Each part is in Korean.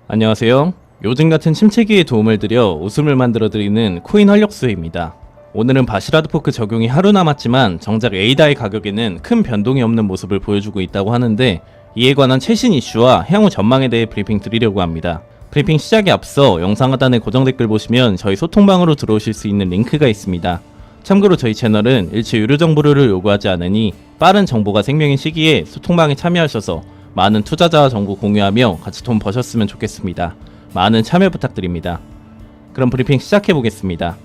안녕하세요. 요즘 같은 침체기에 도움을 드려 웃음을 만들어드리는 코인 활력소입니다. 오늘은 바시라드 포크 적용이 하루 남았지만 정작 에이다의 가격에는 큰 변동이 없는 모습을 보여주고 있다고 하는데, 이에 관한 최신 이슈와 향후 전망에 대해 브리핑 드리려고 합니다. 브리핑 시작에 앞서 영상 하단에 고정 댓글 보시면 저희 소통방으로 들어오실 수 있는 링크가 있습니다. 참고로 저희 채널은 일체 유료 정보를 요구하지 않으니 빠른 정보가 생명인 시기에 소통방에 참여하셔서 많은 투자자와 정보 공유하며 같이 돈 버셨으면 좋겠습니다. 많은 참여 부탁드립니다. 그럼 브리핑 시작해보겠습니다.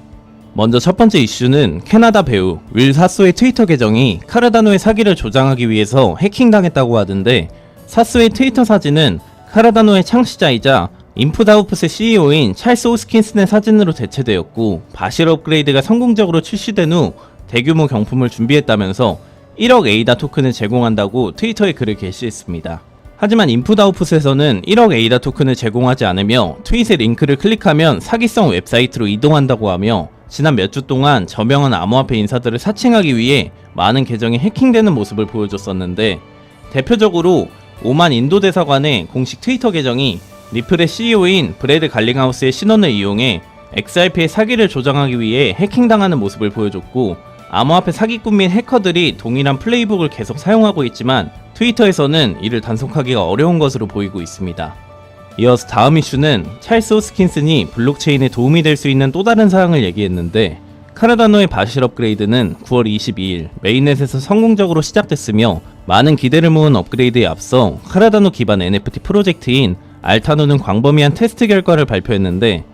먼저 첫 번째 이슈는 캐나다 배우 윌 사소의 트위터 계정이 카르다노의 사기를 조장하기 위해서 해킹당했다고 하던데, 사소의 트위터 사진은 카르다노의 창시자이자 인풋아웃풋의 CEO인 찰스 호스킨슨의 사진으로 대체되었고, 바실 업그레이드가 성공적으로 출시된 후 대규모 경품을 준비했다면서 1억 에이다 토큰을 제공한다고 트위터에 글을 게시했습니다. 하지만 인풋아웃풋에서는 1억 에이다 토큰을 제공하지 않으며 트윗의 링크를 클릭하면 사기성 웹사이트로 이동한다고 하며, 지난 몇 주 동안 저명한 암호화폐 인사들을 사칭하기 위해 많은 계정이 해킹되는 모습을 보여줬었는데, 대표적으로 오만 인도 대사관의 공식 트위터 계정이 리플의 CEO인 브래드 갈링하우스의 신원을 이용해 XRP의 사기를 조장하기 위해 해킹당하는 모습을 보여줬고, 암호화폐 사기꾼 및 해커들이 동일한 플레이북을 계속 사용하고 있지만 트위터에서는 이를 단속하기가 어려운 것으로 보이고 있습니다. 이어서 다음 이슈는 찰스 호스킨슨이 블록체인에 도움이 될 수 있는 또 다른 사항을 얘기했는데, 카르다노의 바실 업그레이드는 9월 22일 메인넷에서 성공적으로 시작됐으며, 많은 기대를 모은 업그레이드에 앞서 카르다노 기반 NFT 프로젝트인 알타노는 광범위한 테스트 결과를 발표했는데,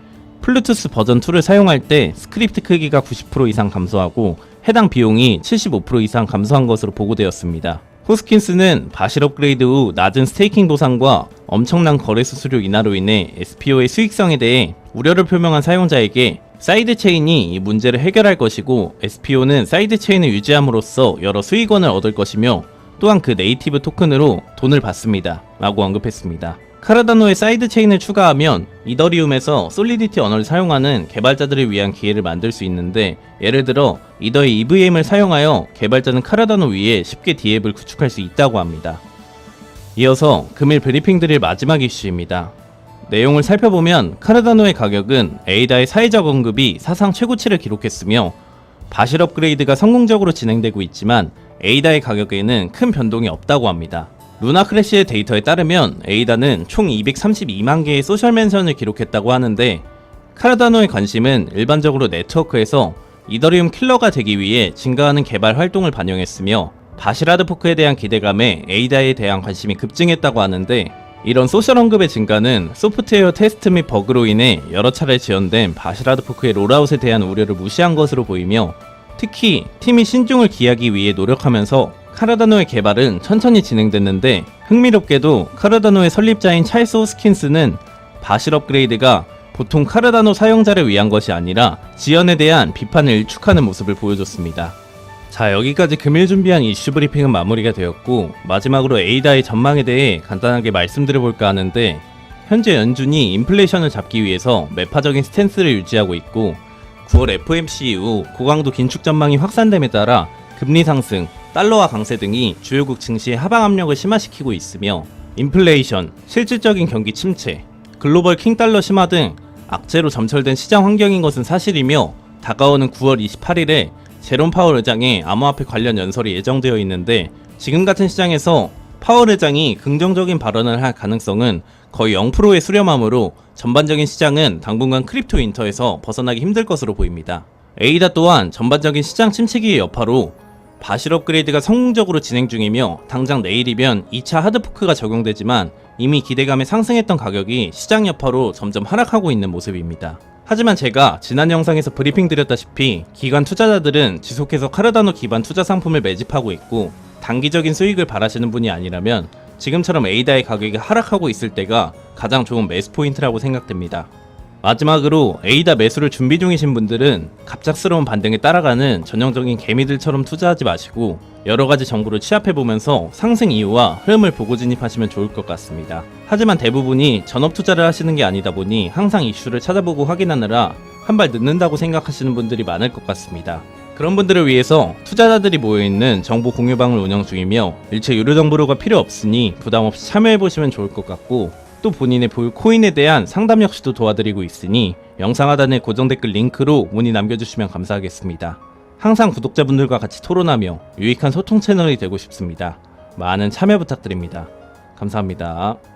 플루투스 버전 2를 사용할 때 스크립트 크기가 90% 이상 감소하고 해당 비용이 75% 이상 감소한 것으로 보고되었습니다. 호스킨스는 바실 업그레이드 후 낮은 스테이킹 보상과 엄청난 거래 수수료 인하로 인해 SPO의 수익성에 대해 우려를 표명한 사용자에게 사이드 체인이 이 문제를 해결할 것이고, SPO는 사이드 체인을 유지함으로써 여러 수익원을 얻을 것이며 또한 그 네이티브 토큰으로 돈을 받습니다 라고 언급했습니다. 카르다노의 사이드 체인을 추가하면 이더리움에서 솔리디티 언어를 사용하는 개발자들을 위한 기회를 만들 수 있는데, 예를 들어 이더의 EVM을 사용하여 개발자는 카르다노 위에 쉽게 DApp을 구축할 수 있다고 합니다. 이어서 금일 브리핑 드릴 마지막 이슈입니다. 내용을 살펴보면 카르다노의 가격은 에이다의 사회적 언급이 사상 최고치를 기록했으며 바실 업그레이드가 성공적으로 진행되고 있지만 에이다의 가격에는 큰 변동이 없다고 합니다. 루나 크래시의 데이터에 따르면 에이다는 총 232만 개의 소셜 멘션을 기록했다고 하는데, 카르다노의 관심은 일반적으로 네트워크에서 이더리움 킬러가 되기 위해 증가하는 개발 활동을 반영했으며, 바시라드 포크에 대한 기대감에 에이다에 대한 관심이 급증했다고 하는데, 이런 소셜 언급의 증가는 소프트웨어 테스트 및 버그로 인해 여러 차례 지연된 바시라드 포크의 롤아웃에 대한 우려를 무시한 것으로 보이며, 특히 팀이 신중을 기하기 위해 노력하면서 카르다노의 개발은 천천히 진행됐는데, 흥미롭게도 카르다노의 설립자인 찰스 호스킨스는 바실 업그레이드가 보통 카르다노 사용자를 위한 것이 아니라 지연에 대한 비판을 일축하는 모습을 보여줬습니다. 자, 여기까지 금일 준비한 이슈 브리핑은 마무리가 되었고, 마지막으로 에이다의 전망에 대해 간단하게 말씀드려볼까 하는데, 현재 연준이 인플레이션을 잡기 위해서 매파적인 스탠스를 유지하고 있고, 9월 FOMC 이후 고강도 긴축 전망이 확산됨에 따라 금리 상승, 달러화 강세 등이 주요국 증시의 하방 압력을 심화시키고 있으며, 인플레이션, 실질적인 경기 침체, 글로벌 킹달러 심화 등 악재로 점철된 시장 환경인 것은 사실이며, 다가오는 9월 28일에 제롬 파월 의장의 암호화폐 관련 연설이 예정되어 있는데, 지금 같은 시장에서 파월 의장이 긍정적인 발언을 할 가능성은 거의 0%에 수렴하므로 전반적인 시장은 당분간 크립토 윈터에서 벗어나기 힘들 것으로 보입니다. 에이다 또한 전반적인 시장 침체기의 여파로 바실 업그레이드가 성공적으로 진행 중이며, 당장 내일이면 2차 하드포크가 적용되지만 이미 기대감에 상승했던 가격이 시장 여파로 점점 하락하고 있는 모습입니다. 하지만 제가 지난 영상에서 브리핑 드렸다시피 기관 투자자들은 지속해서 카르다노 기반 투자 상품을 매집하고 있고, 단기적인 수익을 바라시는 분이 아니라면 지금처럼 에이다의 가격이 하락하고 있을 때가 가장 좋은 매수 포인트라고 생각됩니다. 마지막으로 에이다 매수를 준비 중이신 분들은 갑작스러운 반등에 따라가는 전형적인 개미들처럼 투자하지 마시고, 여러가지 정보를 취합해보면서 상승 이유와 흐름을 보고 진입하시면 좋을 것 같습니다. 하지만 대부분이 전업 투자를 하시는 게 아니다 보니 항상 이슈를 찾아보고 확인하느라 한 발 늦는다고 생각하시는 분들이 많을 것 같습니다. 그런 분들을 위해서 투자자들이 모여있는 정보 공유방을 운영 중이며, 일체 유료 정보료가 필요 없으니 부담없이 참여해보시면 좋을 것 같고, 또 본인의 볼 코인에 대한 상담 역시도 도와드리고 있으니 영상 하단의 고정 댓글 링크로 문의 남겨주시면 감사하겠습니다. 항상 구독자분들과 같이 토론하며 유익한 소통 채널이 되고 싶습니다. 많은 참여 부탁드립니다. 감사합니다.